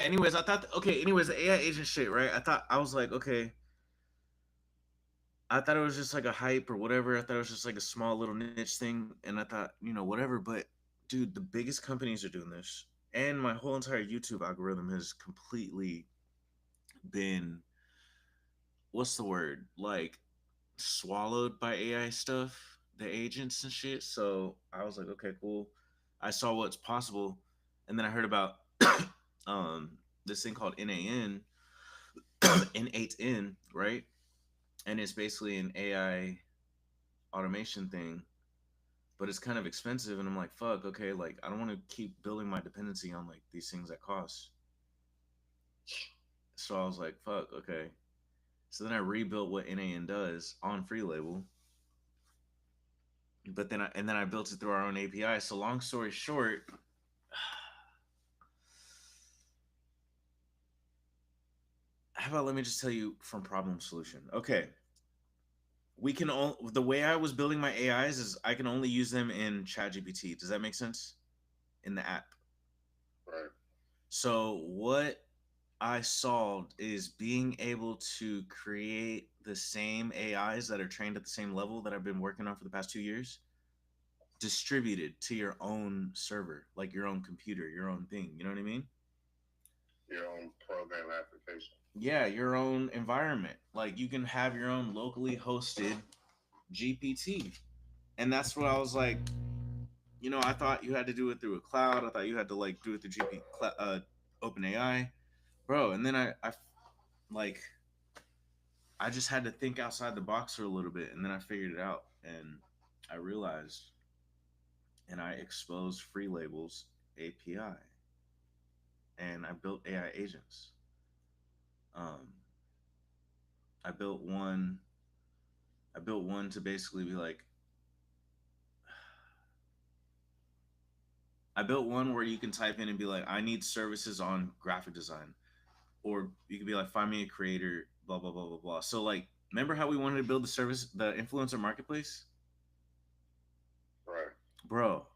anyways, I thought okay. Anyways, the AI agent shit, right? I was like, okay. I thought it was just like a hype or whatever. I thought it was just like a small little niche thing, and I thought, whatever. But dude, the biggest companies are doing this, and my whole entire YouTube algorithm has completely been, what's the word, like swallowed by AI stuff, the agents and shit. So I was like, okay, cool. I saw what's possible, and then I heard about um this thing called NAN, N8N, right? And it's basically an AI automation thing, but it's kind of expensive. And I'm like, fuck, okay, like I don't want to keep building my dependency on like these things that cost. So I was like, fuck, okay. So then I rebuilt what NAN does on free label, but then I built it through our own API. So long story short, how about let me just tell you from problem solution. Okay, we can all the way I was building my AIs is I can only use them in ChatGPT. Does that make sense? In the app. Right. So what I solved is being able to create the same AIs that are trained at the same level that I've been working on for the past 2 years, distributed to your own server, like your own computer, your own thing. You know what I mean? Your own program application. Yeah, your own environment. Like you can have your own locally hosted GPT. And that's what I was like, I thought you had to do it through a cloud. I thought you had to like do it through OpenAI, bro. And then like I just had to think outside the box for a little bit, and then I figured it out, and I realized, and I exposed Free Labels API, and I built AI agents. Um, I built one. I built one to basically be like, I built one where you can type in and be like, I need services on graphic design, or you could be like, find me a creator, blah blah blah blah blah. So like, remember how we wanted to build the influencer marketplace, Right. bro?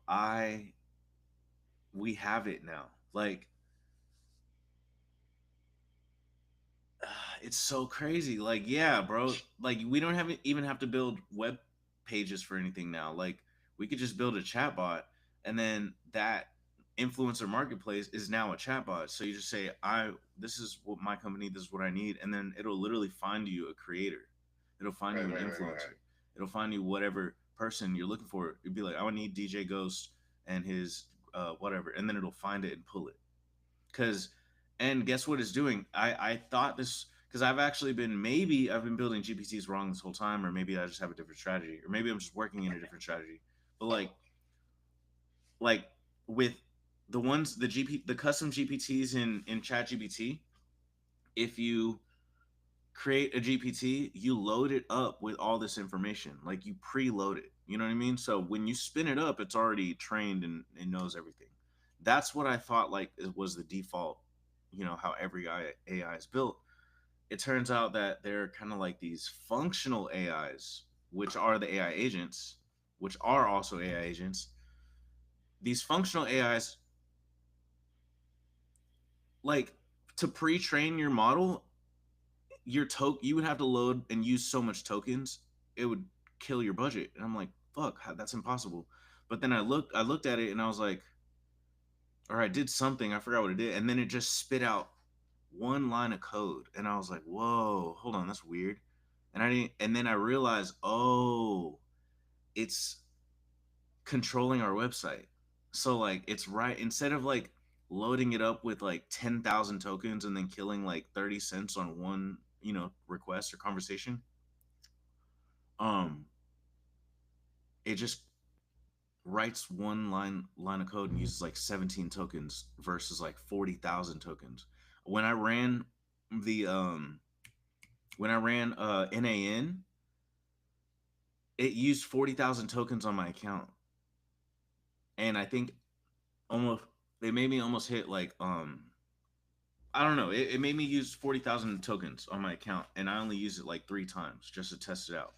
We have it now. Like, it's so crazy. Like, yeah, bro. Like, we don't even have to build web pages for anything now. Like, we could just build a chatbot, and then that influencer marketplace is now a chatbot. So you just say, "I this is what my company, this is what I need," and then it'll literally find you a creator. It'll find you an influencer. It'll find you whatever person you're looking for. It'd be like, "I would need DJ Ghost and his whatever," and then it'll find it and pull it. Cause and guess what it's doing? I thought this because I've been building GPTs wrong this whole time, or maybe I just have a different strategy, or maybe I'm just working in a different strategy. But like with the custom GPTs in ChatGPT, if you create a GPT, you load it up with all this information. Like you preload it. You know what I mean? So when you spin it up, it's already trained and it knows everything. That's what I thought like was the default, how every AI is built. It turns out that they're kind of like these functional AIs, which are the AI agents, which are also AI agents. These functional AIs, like to pre-train your model, you would have to load and use so much tokens, it would kill your budget. And I'm like, fuck, that's impossible. But then I looked at it and I was like, or I did something, I forgot what it did, and then it just spit out one line of code, and I was like, whoa, hold on, that's weird. And I didn't, and then I realized, oh, it's controlling our website. So like, it's right instead of like loading it up with like 10,000 tokens and then killing like 30 cents on one, request or conversation. Um, it just writes one line of code and uses like 17 tokens versus like 40,000 tokens. When I ran the NAN, it used 40,000 tokens on my account. And I think almost they made me almost hit like I don't know, it made me use 40,000 tokens on my account and I only used it like 3 times just to test it out.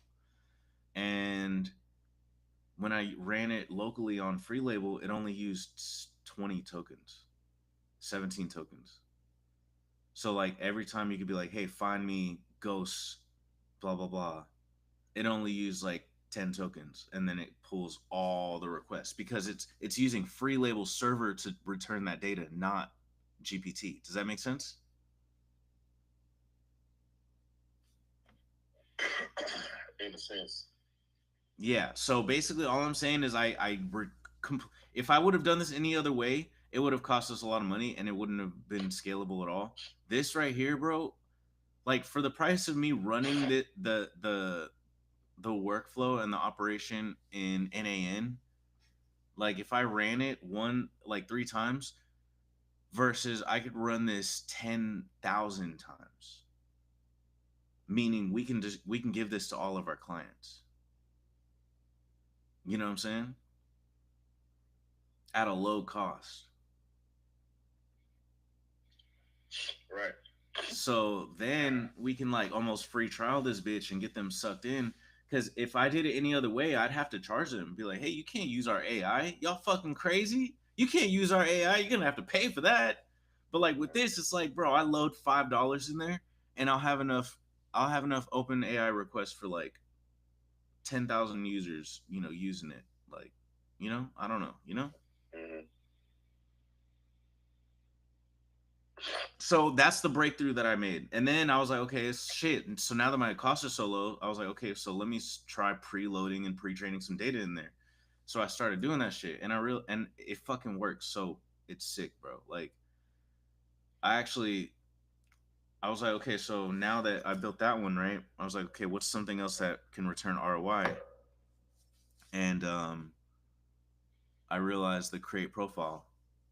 And when I ran it locally on free label, it only used 20 tokens, 17 tokens. So like every time you could be like, hey, find me ghosts, blah blah blah. It only used like 10 tokens, and then it pulls all the requests because it's using free label server to return that data, not GPT. Does that make sense? In a sense. Yeah. So basically, all I'm saying is if I would have done this any other way, it would have cost us a lot of money and it wouldn't have been scalable at all. This right here, bro, like for the price of me running the workflow and the operation in NAN, like if I ran it one like 3 times versus I could run this 10,000 times, meaning we can give this to all of our clients. You know what I'm saying? At a low cost. Right. So then we can like almost free trial this bitch and get them sucked in. Because if I did it any other way, I'd have to charge them and be like, hey, you can't use our AI. Y'all fucking crazy. You can't use our AI. You're gonna have to pay for that. But like with this, it's like, bro, I load $5 in there and I'll have enough open AI requests for like 10,000 users, using it. Like, I don't know. Mm-hmm. So that's the breakthrough that I made. And then I was like, okay, it's shit. And so now that my costs are so low, I was like, okay, so let me try preloading and pre-training some data in there. So I started doing that shit, and and it fucking works. So it's sick, bro. Like I actually, I was like, okay, so now that I built that one, right? I was like, okay, what's something else that can return ROI? And I realized the create profile,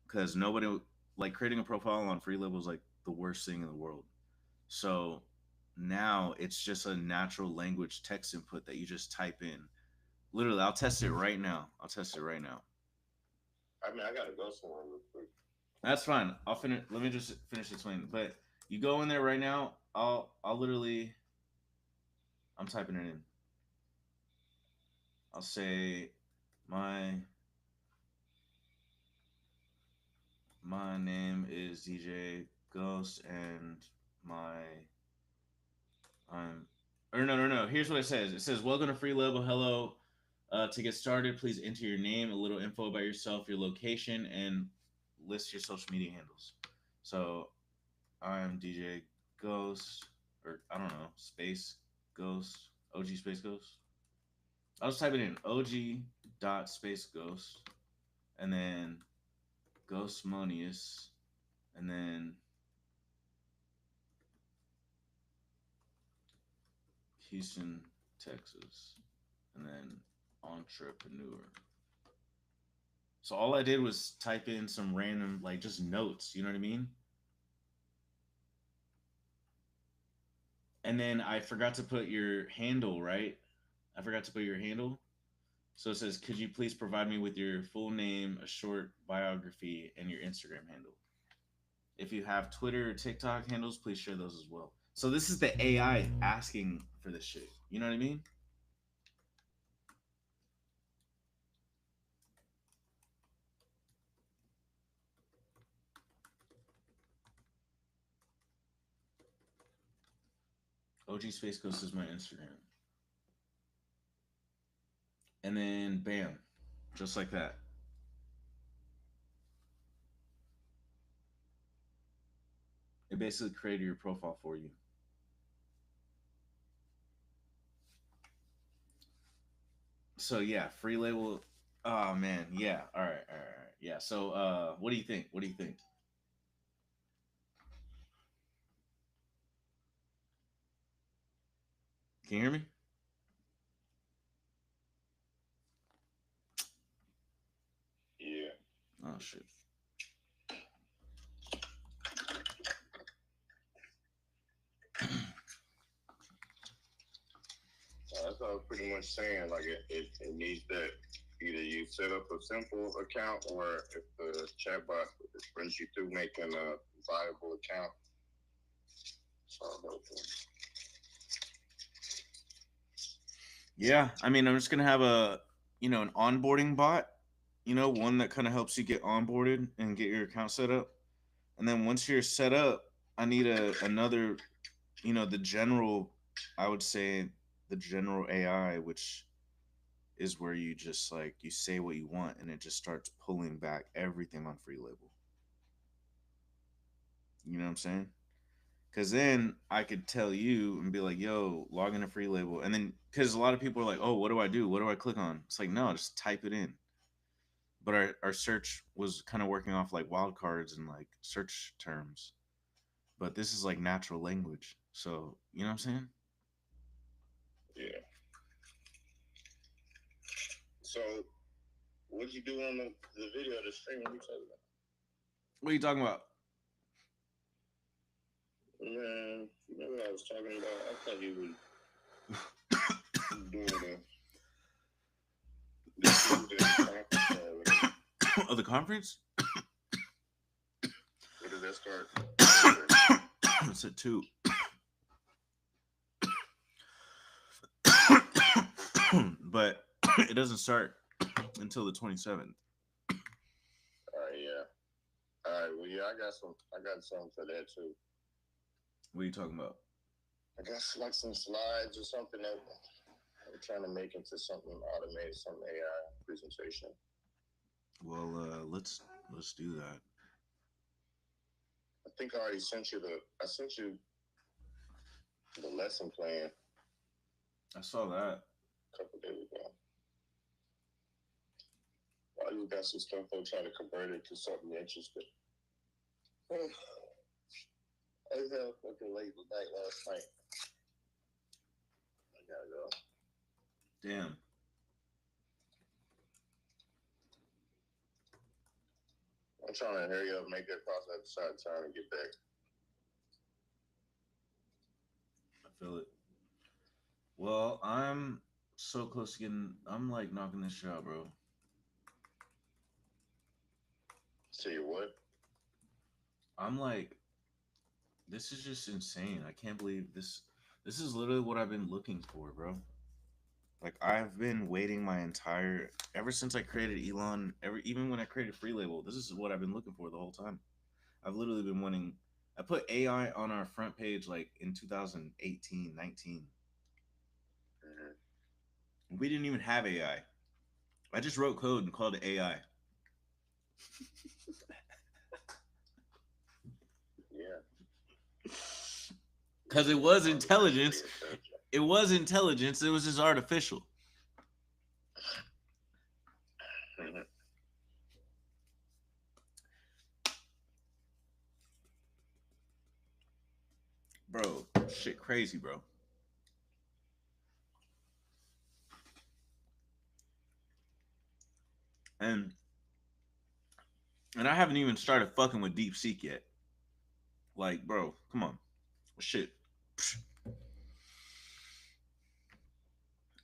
because nobody like creating a profile on free level is like the worst thing in the world. So now it's just a natural language text input that you just type in. Literally, I'll test it right now. I'll test it right now. I mean, I gotta go somewhere real quick. That's fine. I'll finish. Let me just finish explaining. But you go in there right now. I'll literally. I'm typing it in. I'll say my my name is DJ Ghost and my I'm or no. Here's what it says. It says welcome to Free Level. Hello. To get started, please enter your name, a little info about yourself, your location, and list your social media handles. So I'm DJ Ghost, or I don't know, Space Ghost, OG Space Ghost. I'll just type it in OG dot Space Ghost, and then Ghostmonius, and then Houston, Texas, and then entrepreneur. So all I did was type in some random, like just notes, you know what I mean? And then I forgot to put your handle, right? I forgot to put your handle. So it says, could you please provide me with your full name, a short biography, and your Instagram handle? If you have Twitter or TikTok handles, please share those as well. So this is the AI asking for this shit. You know what I mean? OG Space Ghost is my Instagram. And then bam, just like that. It basically created your profile for you. So yeah, free label. Oh man, yeah. All right. Yeah. So what do you think? What do you think? Can you hear me? Yeah. Oh shit. That's what I was pretty much saying. Like it needs that either you set up a simple account or if the chatbot brings you through making a viable account. So Yeah, I mean, I'm just gonna have an onboarding bot, one that kind of helps you get onboarded and get your account set up. And then once you're set up, I need another, the general, I would say the general AI, which is where you just like you say what you want and it just starts pulling back everything on free label. You know what I'm saying? Because then I could tell you and be like, yo, log in a free label. And then, because a lot of people are like, oh, what do I do? What do I click on? It's like, no, just type it in. But our search was kind of working off like wildcards and like search terms. But this is like natural language. So, you know what I'm saying? Yeah. So, what'd you do on the video, the stream? What you talking about? What are you talking about? Man, you know what I was talking about? I thought you was doing the conference call. Oh, the conference? Where did that start? It's at 2. But it doesn't start until the 27th. All right, yeah. All right, well, yeah, I got something for that too. What are you talking about? I got like some slides or something that I'm trying to make into something automated, some AI presentation. Well, let's do that. I think I already sent you I sent you the lesson plan I saw that. a couple days ago. I just got some stuff I'm trying to convert it to something interesting. I just had a fucking late night last night. I gotta go. Damn. I'm trying to hurry up, make that process at the side time and get back. I feel it. Well, I'm so close to getting. I'm like knocking this shit out, bro. Tell you what, I'm like, this is just insane. I can't believe this. This is literally what I've been looking for, bro. Like I've been waiting my entire ever since I created Elon. Even when I created Free Label, this is what I've been looking for the whole time. I've literally been wanting. I put AI on our front page like in 2018, 19. We didn't even have AI. I just wrote code and called it AI. yeah. Because it was intelligence. It was intelligence. It was just artificial. Bro, shit crazy, bro. And I haven't even started fucking with DeepSeek yet. Like, bro, come on. Shit.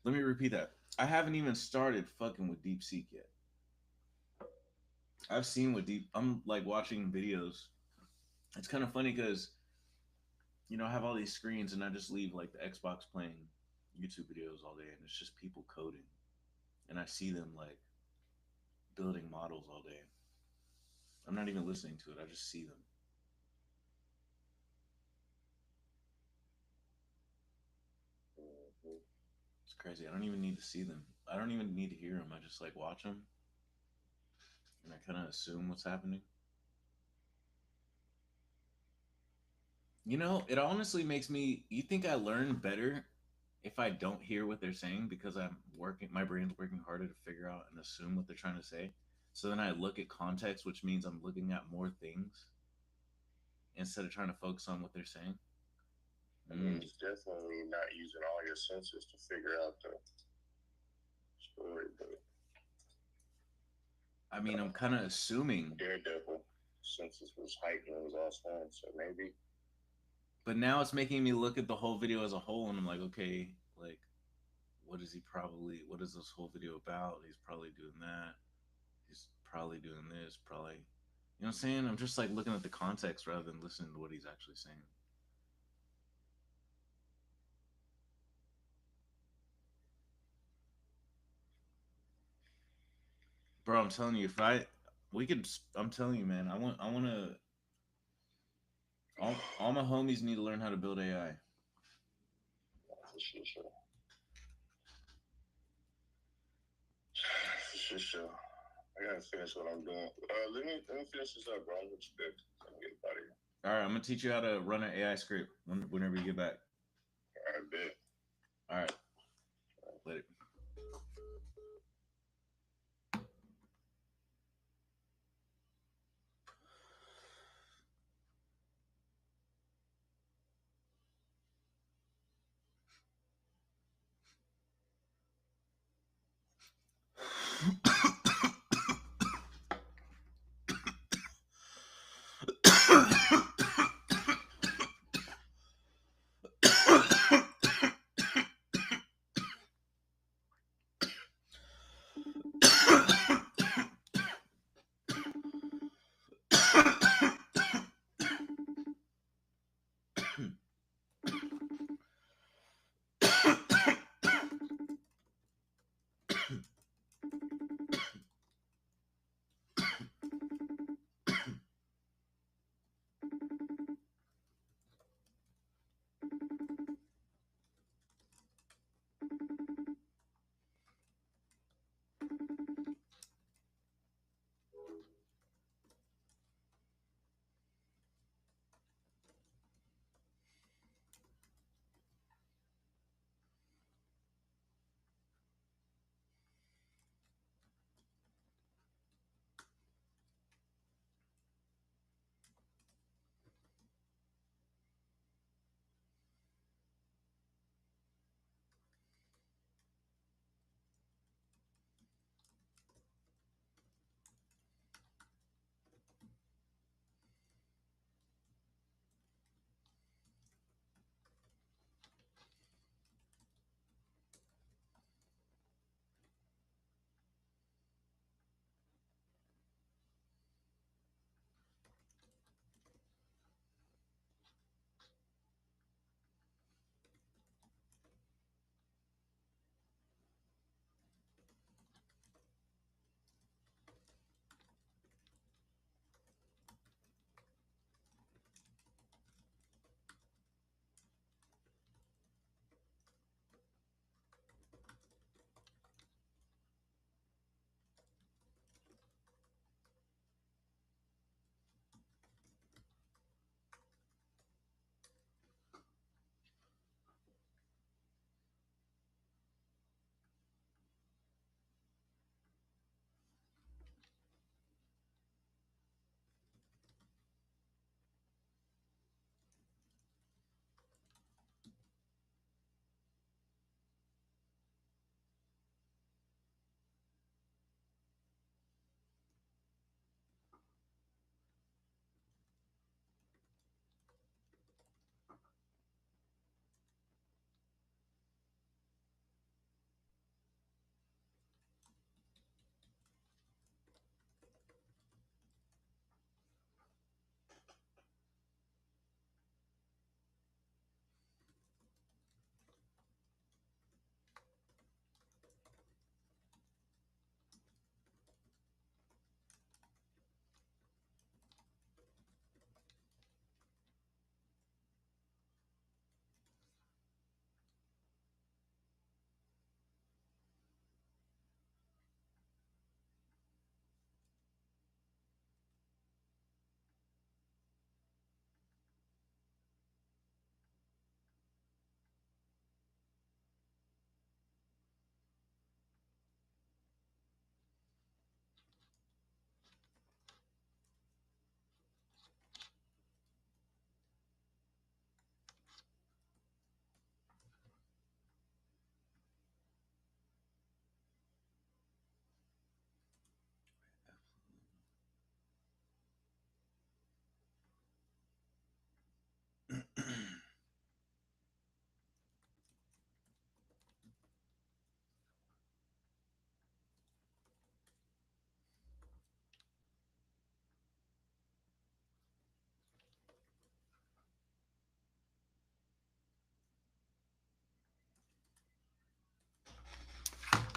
Let me repeat that. I haven't even started fucking with DeepSeek yet. I've seen what I'm like watching videos. It's kind of funny because I have all these screens and I just leave like the Xbox playing YouTube videos all day and it's just people coding. And I see them like building models all day. I'm not even listening to it. I just see them. It's crazy. I don't even need to see them. I don't even need to hear them. I just like watch them and I kind of assume what's happening. It honestly makes me. You think I learn better if I don't hear what they're saying because I'm working. My brain's working harder to figure out and assume what they're trying to say. So then I look at context, which means I'm looking at more things instead of trying to focus on what they're saying. I mean, it's definitely not using all your senses to figure out the story, but I mean, I'm kind of assuming. Daredevil senses was heightened was all fun, so maybe. But now it's making me look at the whole video as a whole, and I'm like, okay, like, what is this whole video about? He's probably doing that. He's probably doing this. Probably, what I'm saying? I'm just like looking at the context rather than listening to what he's actually saying. Bro, I'm telling you, I'm telling you, man, I want to All my homies need to learn how to build AI. For sure, sure. For sure. I gotta finish what I'm doing. Let me finish this up, bro. I'm gonna get out of here. All right, I'm gonna teach you how to run an AI script whenever you get back. I bet. All right, later.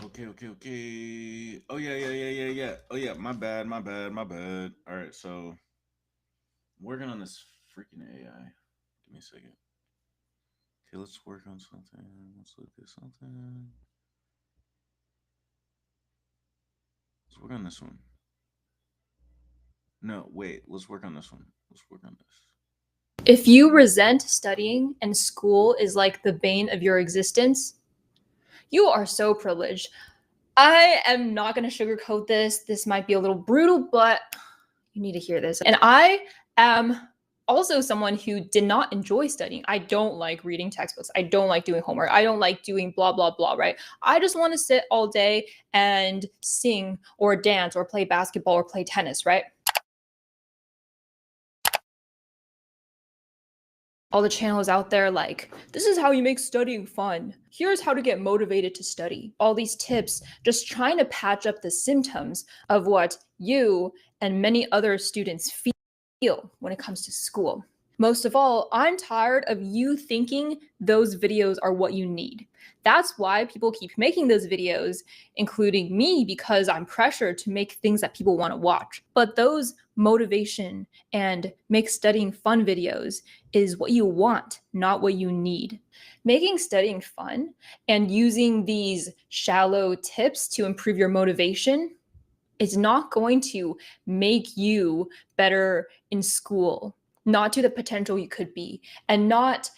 Okay. Oh yeah. Oh yeah, my bad. All right, so I'm working on this freaking AI. Give me a second. Okay, let's work on something. Let's look at something. Let's work on this one. No, wait. Let's work on this one. Let's work on this. If you resent studying and school is like the bane of your existence, you are so privileged. I am not going to sugarcoat this. This might be a little brutal, but you need to hear this. And I am also someone who did not enjoy studying. I don't like reading textbooks. I don't like doing homework. I don't like doing blah, blah, blah, right? I just want to sit all day and sing or dance or play basketball or play tennis, right? All the channels out there like, this is how you make studying fun. Here's how to get motivated to study. All these tips, just trying to patch up the symptoms of what you and many other students feel when it comes to school. Most of all, I'm tired of you thinking those videos are what you need. That's why people keep making those videos, including me, because I'm pressured to make things that people want to watch. But those motivation and make studying fun videos is what you want, not what you need. Making studying fun and using these shallow tips to improve your motivation is not going to make you better in school, not to the potential you could be, and not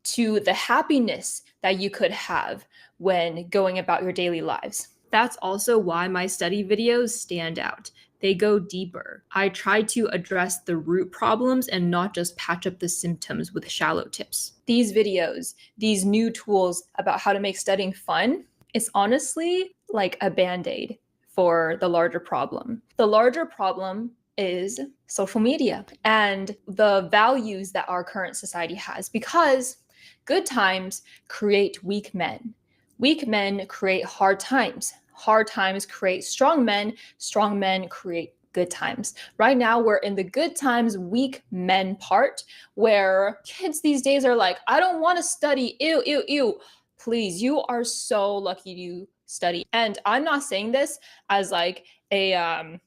to the happiness that you could have when going about your daily lives. That's also why my study videos stand out. They go deeper. I try to address the root problems and not just patch up the symptoms with shallow tips. These videos, these new tools about how to make studying fun, it's honestly like a band-aid for the larger problem. The larger problem is social media and the values that our current society has, because good times create weak men. Weak men create hard times. Hard times create strong men. Strong men create good times. Right now, we're in the good times, weak men part, where kids these days are like, I don't want to study. Ew, ew, ew. Please, you are so lucky to study. And I'm not saying this as like a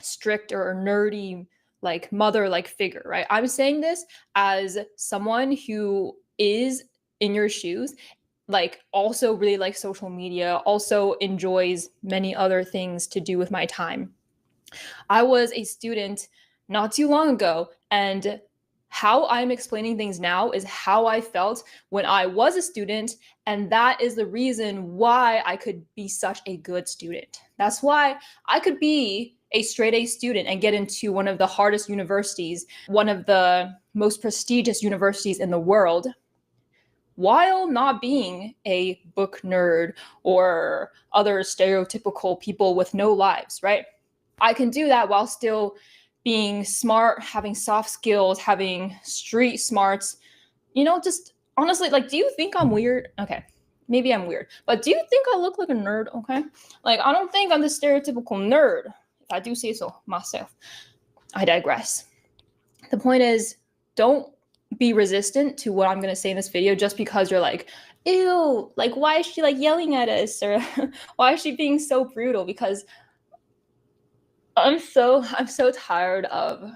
strict or nerdy like mother like figure, right? I'm saying this as someone who is in your shoes, like also really likes social media, also enjoys many other things to do with my time. I was a student not too long ago, and how I'm explaining things now is how I felt when I was a student, and that is the reason why I could be such a good student. That's why I could be a straight A student and get into one of the hardest universities, one of the most prestigious universities in the world, while not being a book nerd or other stereotypical people with no lives, right? I can do that while still being smart, having soft skills, having street smarts. You know, just honestly, like, do you think I'm weird? Okay, maybe I'm weird, but do you think I look like a nerd? Okay, like, I don't think I'm the stereotypical nerd, if I do say so myself. I digress. The point is, don't be resistant to what I'm going to say in this video just because you're like, ew, like, why is she like yelling at us? Or why is she being so brutal? Because I'm so tired of,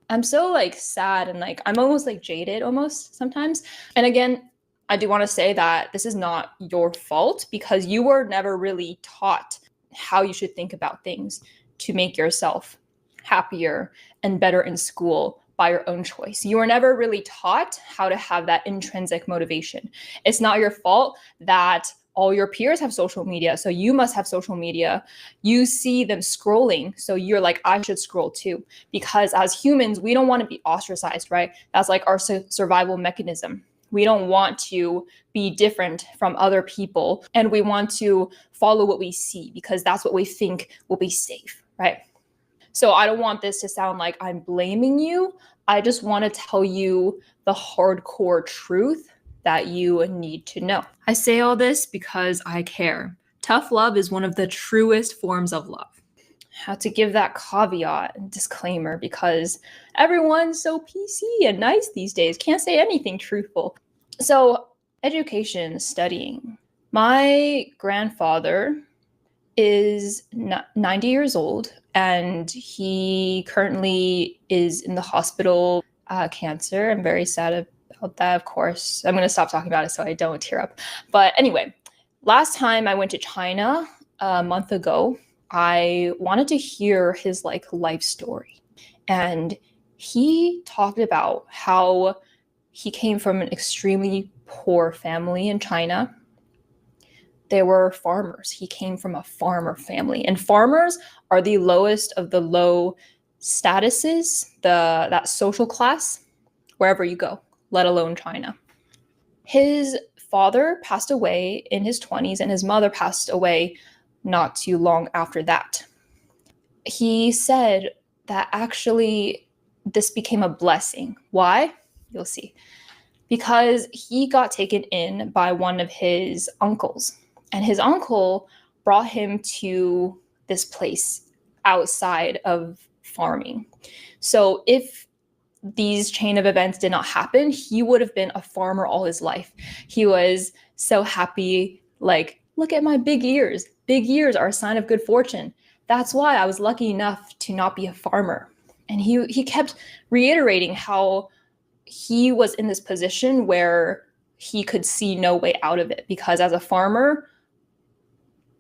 I'm so like sad and like I'm almost like jaded almost sometimes. And again, I do want to say that this is not your fault because you were never really taught how you should think about things to make yourself happier and better in school by your own choice. You were never really taught how to have that intrinsic motivation. It's not your fault that all your peers have social media, so you must have social media. You see them scrolling, so you're like, I should scroll too. Because as humans, we don't want to be ostracized, right? That's like our survival mechanism. We don't want to be different from other people, and we want to follow what we see because that's what we think will be safe, right? So I don't want this to sound like I'm blaming you. I just want to tell you the hardcore truth that you need to know. I say all this because I care. Tough love is one of the truest forms of love. I had to give that caveat and disclaimer because everyone's so PC and nice these days. Can't say anything truthful. So, education, studying. My grandfather is 90 years old and he currently is in the hospital cancer. I'm very sad about that, of course. I'm going to stop talking about it so I don't tear up. But anyway, last time I went to China a month ago, I wanted to hear his life story. And he talked about how he came from an extremely poor family in China. They were farmers. He came from a farmer family. And farmers are the lowest of the low statuses, that social class, wherever you go, let alone China. His father passed away in his 20s, and his mother passed away not too long after that. He said that actually this became a blessing. Why? You'll see. Because he got taken in by one of his uncles, and his uncle brought him to this place outside of farming. So if these chain of events did not happen, he would have been a farmer all his life. He was so happy, like, look at my big ears. Big ears are a sign of good fortune. That's why I was lucky enough to not be a farmer. And he kept reiterating how he was in this position where he could see no way out of it, because as a farmer,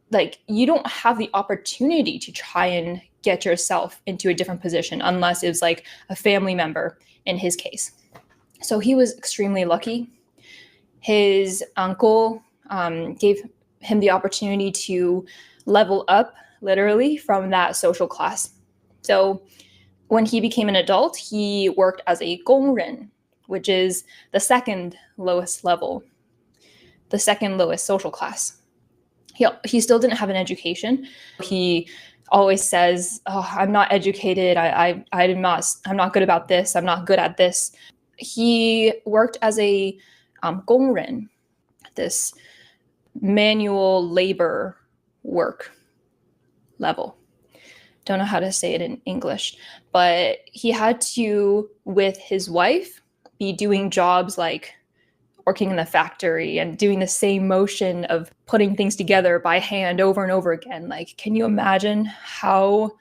like, you don't have the opportunity to try and get yourself into a different position unless it was like a family member in his case. So he was extremely lucky. His uncle gave him the opportunity to level up literally from that social class. So when he became an adult, he worked as a 工人, which is the second lowest level, the second lowest social class. He still didn't have an education. He always says, "Oh, I'm not educated. I'm not good about this. I'm not good at this." He worked as a 工人, this manual labor work level. Don't know how to say it in English, but he had to, with his wife, be doing jobs like working in the factory and doing the same motion of putting things together by hand over and over again. Like, can you imagine how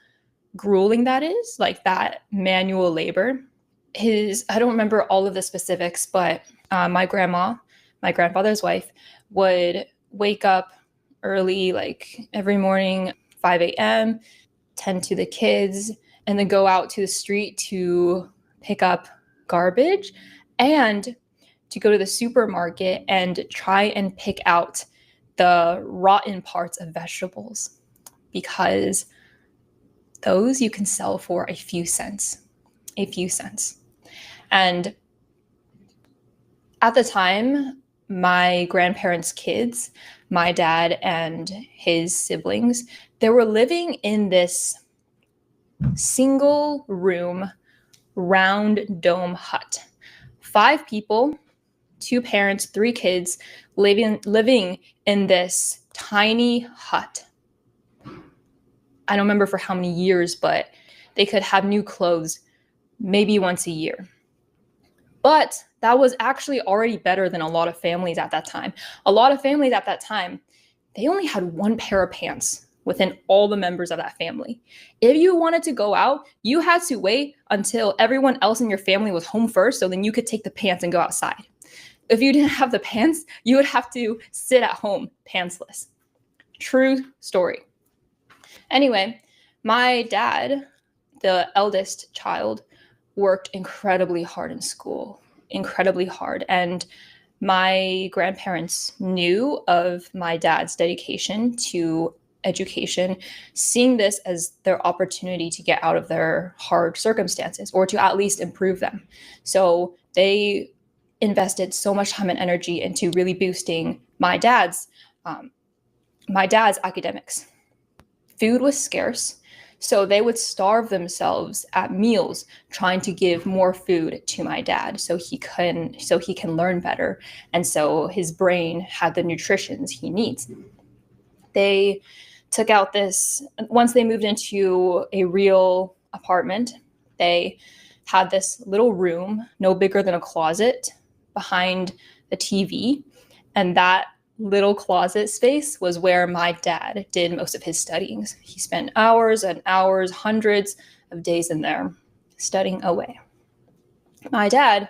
grueling that is? Like, that manual labor. I don't remember all of the specifics, but my grandma, my grandfather's wife, would wake up early, like every morning, 5 a.m., tend to the kids, and then go out to the street to pick up garbage and to go to the supermarket and try and pick out the rotten parts of vegetables, because those you can sell for a few cents. And at the time, my grandparents' kids, my dad and his siblings, they were living in this single room, round dome hut. 5 people, 2 parents, 3 kids living in this tiny hut. I don't remember for how many years, but they could have new clothes maybe once a year. But that was actually already better than a lot of families at that time. A lot of families at that time, they only had 1 pair of pants within all the members of that family. If you wanted to go out, you had to wait until everyone else in your family was home first, so then you could take the pants and go outside. If you didn't have the pants, you would have to sit at home pantsless. True story. Anyway, my dad, the eldest child, worked incredibly hard in school, incredibly hard. And my grandparents knew of my dad's dedication to education, seeing this as their opportunity to get out of their hard circumstances or to at least improve them. So they invested so much time and energy into really boosting my dad's academics. Food was scarce, so they would starve themselves at meals trying to give more food to my dad so he can learn better, and so his brain had the nutritions he needs. They took out this, once they moved into a real apartment, they had this little room, no bigger than a closet, behind the TV, and that little closet space was where my dad did most of his studying. He spent hours and hours, hundreds of days in there studying away. My dad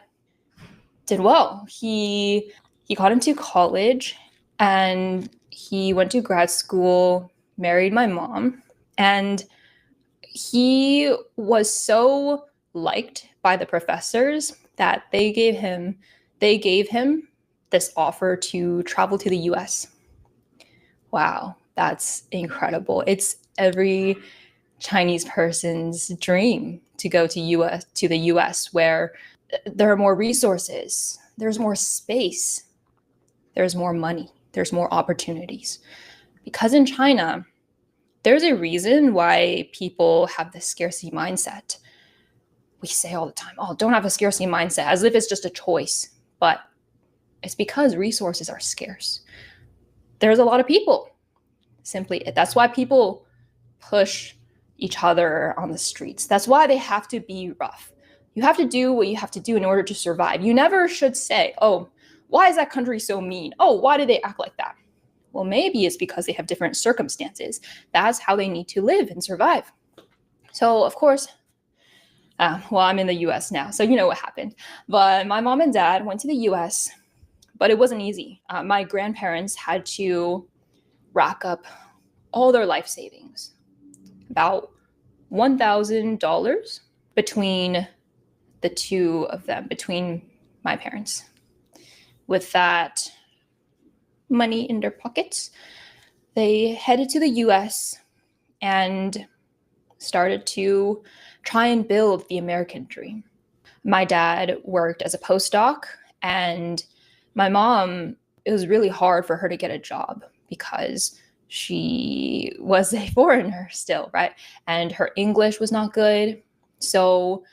did well. He got into college and he went to grad school, married my mom, and he was so liked by the professors that they gave him this offer to travel to the US. Wow, that's incredible. It's every Chinese person's dream to go to the US where there are more resources, there's more space, there's more money, there's more opportunities. Because in China, there's a reason why people have this scarcity mindset. We say all the time, oh, don't have a scarcity mindset, as if it's just a choice. But it's because resources are scarce. There's a lot of people. Simply, that's why people push each other on the streets. That's why they have to be rough. You have to do what you have to do in order to survive. You never should say, oh, why is that country so mean? Oh, why do they act like that? Well, maybe it's because they have different circumstances. That's how they need to live and survive. So, of course, well, I'm in the US now, so you know what happened. But my mom and dad went to the US, but it wasn't easy. My grandparents had to rack up all their life savings, about $1,000 between the two of them, between my parents. With that money in their pockets, they headed to the US and started to try and build the American dream. My dad worked as a postdoc, and my mom, it was really hard for her to get a job because she was a foreigner still, right? And her English was not good. So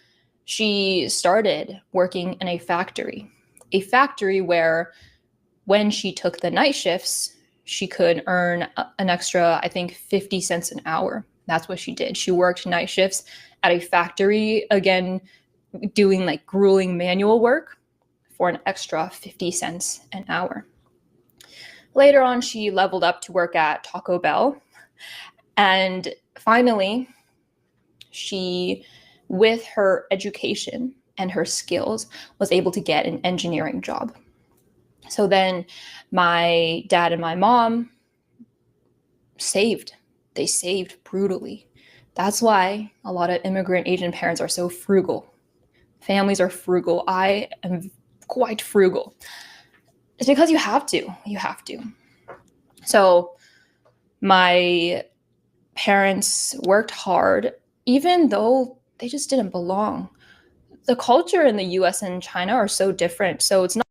she started working in a factory where when she took the night shifts, she could earn an extra, I think, 50 cents an hour. That's what she did. She worked night shifts at a factory, again, doing like grueling manual work for an extra 50 cents an hour. Later on, she leveled up to work at Taco Bell. And finally, she, with her education and her skills, was able to get an engineering job. So then my dad and my mom saved. They saved brutally. That's why a lot of immigrant Asian parents are so frugal. Families are frugal. I am quite frugal. It's because you have to. You have to. So my parents worked hard, even though they just didn't belong. The culture in the US and China are so different. So it's not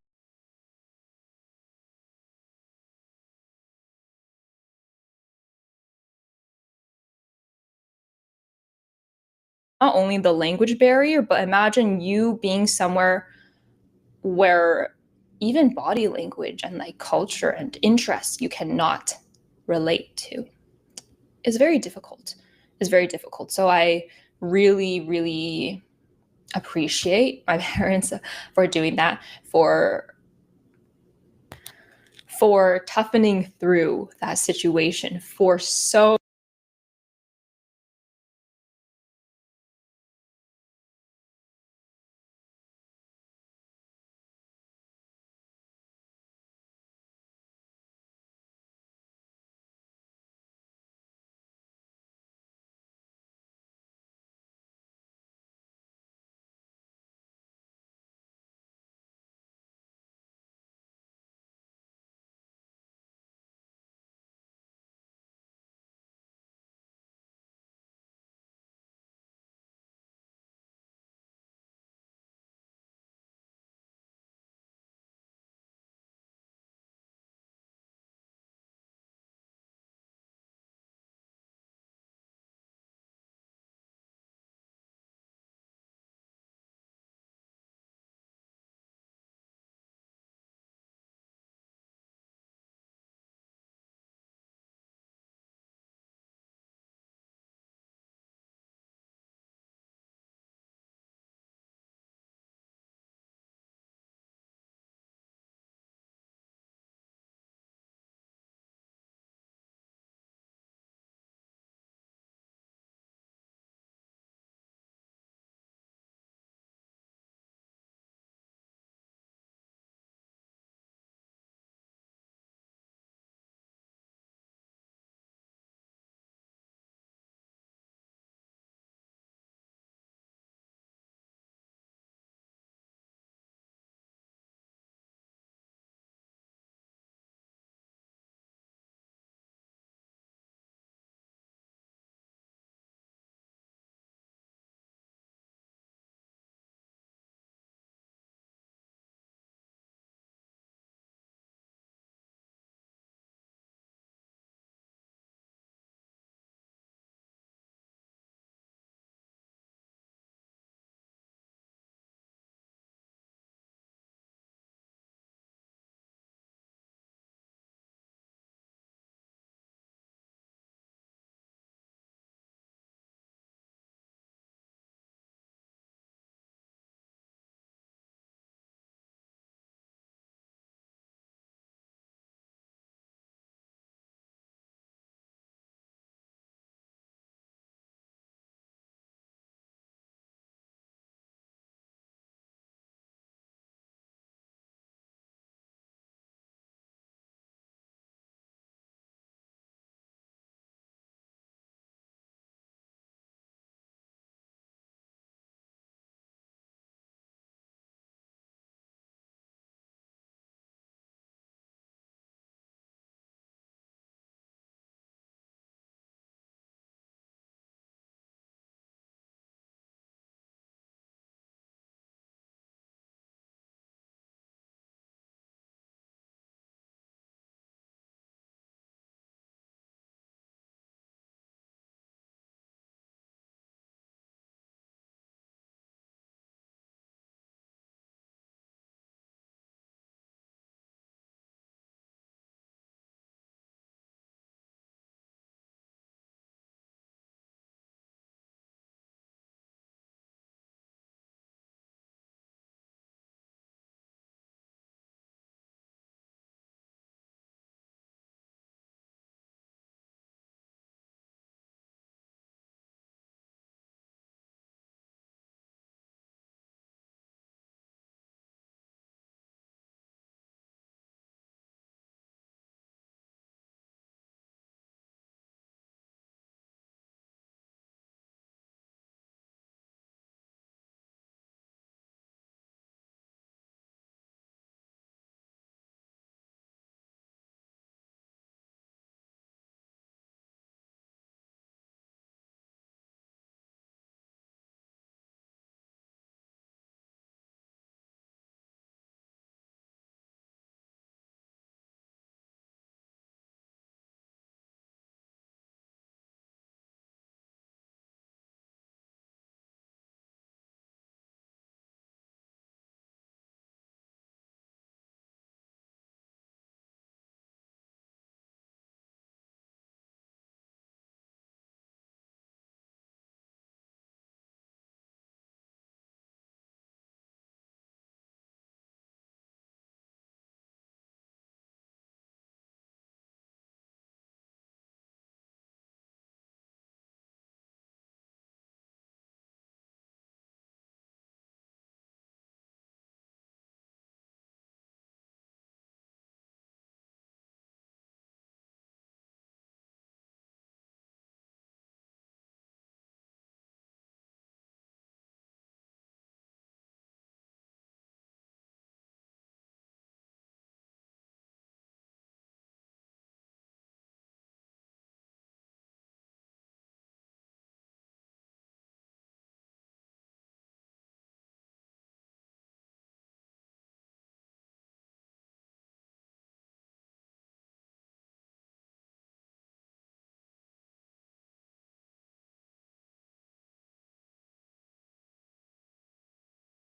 only the language barrier, but imagine you being somewhere where even body language and like culture and interests you cannot relate to. Is very difficult. It's very difficult. So I really, really appreciate my parents for doing that, for toughening through that situation for so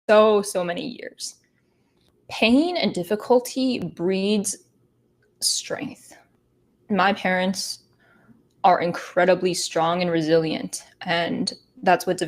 so many years. Pain and difficulty breeds strength. My parents are incredibly strong and resilient, and that's what